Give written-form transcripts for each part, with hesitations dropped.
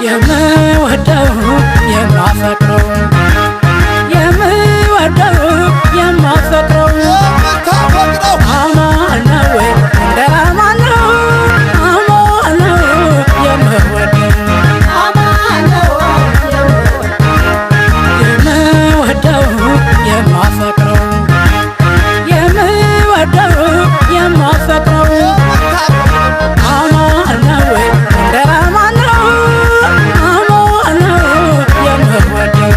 የምወደው የማፈቅረው የምወደው የማፈቅረው አማን ነው እንደማን ነው አማን ነው የምወደው አማን ነው የምወደው የማፈቅረው የምወደው የማፈቅረው አማን ነው እንደማን ነው አማን ነው የምወደው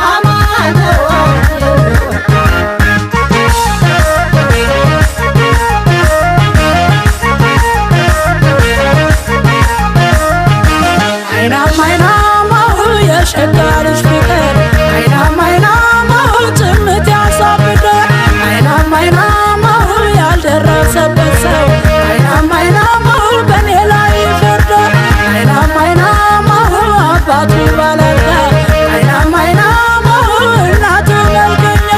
አማን ነው አይናማው የሸጋ ልጅ ፍቅር አይናማው ትምት ያሳብዳል አይናማው ያልደረሰበት ሰው አይናማው በኔ ላይ ይፈርዳል አይናማው አባቱ ባላልጋ አይናማው እናቱ መልከኛ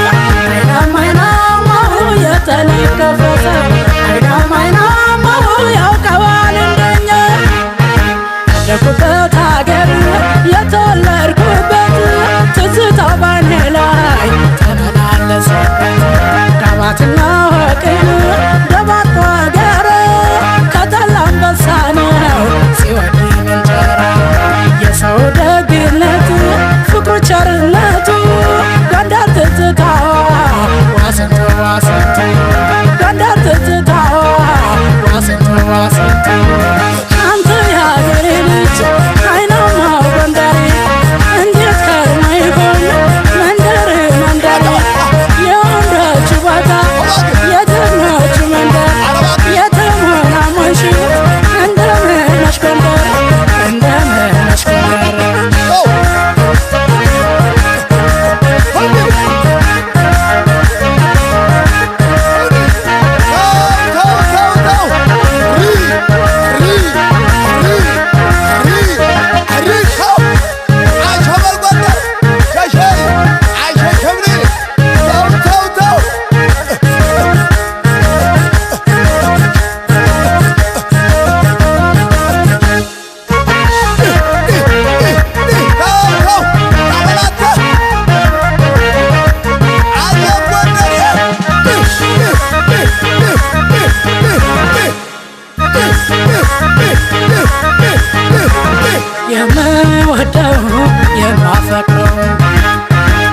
አይናማው የተለከፈ ሰው አይናማው ያውቀዋል እንደኛ ያደኩበት ሀገር የተወለድኩበት ትዝታ ባይኔ ላይ ተመላለሰበት ዳባትና ወቅን ደባርቆ ሀገር ከተላ አንበሳ ነው ሲወድኝ እንጀራ የሰው ደግነት ፍቅሩ ቸርነቱ ጎንደር ትዝታዋ ዋስንቱ ዋስንቱ ጎንደር ትዝታዋ ዋስንቱ ዋስንቱ አንተ የሀገሬ ልጅ አይናማው ጎንደሬ እንዴት ከርሞ ይሆን መንደር መንደሬ የወንዶች ቦታ የጀግኖች መንደር የተሞናሞንሽ እንደምን ነሽ ጎንደር እንደምን ነሽ ጎንደር የምወደው የማፈቅረው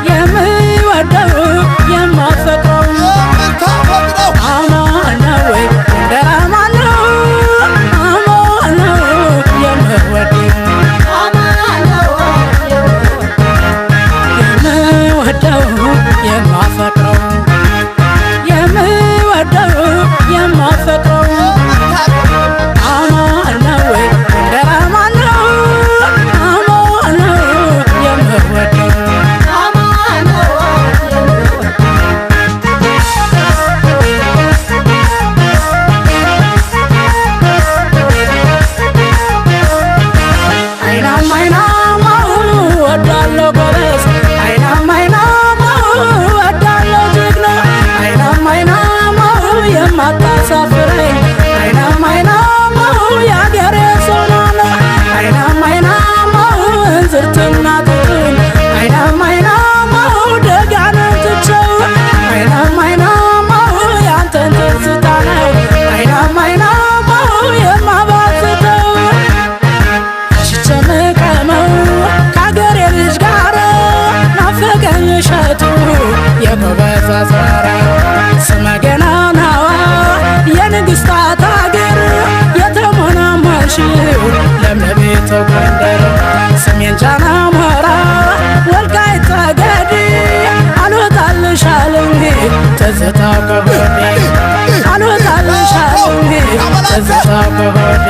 የምወደው የማፈቅረው አማን ነው እንደማን ነው አማን ነው የምወደው አማን ነው የምወደው የማፈቅረው የምወደው የማፈቅረው አማን ነው እንደማን ነው አማን ነው የምወደው አማን ነው አይናማው ወዳለው ጎበዝ አይናማው ወዳለው ጀግና አይናማው የማታሳፍረኝ አይናማው የአገሬ ሰው ነው አይናማው እንዝርትና ጡትን አይናማው ደጋነትቸው አይናማው ያንተን ትዝታ ነው አይናማው የማባዝተው ሽቸምቀመው ከአገሬ ልጅ ጋር ናፈቀኝ እሸቱ የጎበዝ አዝመራ ስመ ገናናዋ የንግሥታት አገር የተሞናሞንሽው ለምለቤቱ ጎንደር ሰሜን ጃን ሞራ ወልቃይት ጠገዴ አልወጣልሻለሁ ትዝታው ከሆዴ አልወጣልሻለሁ ትዝታው ከሆዴ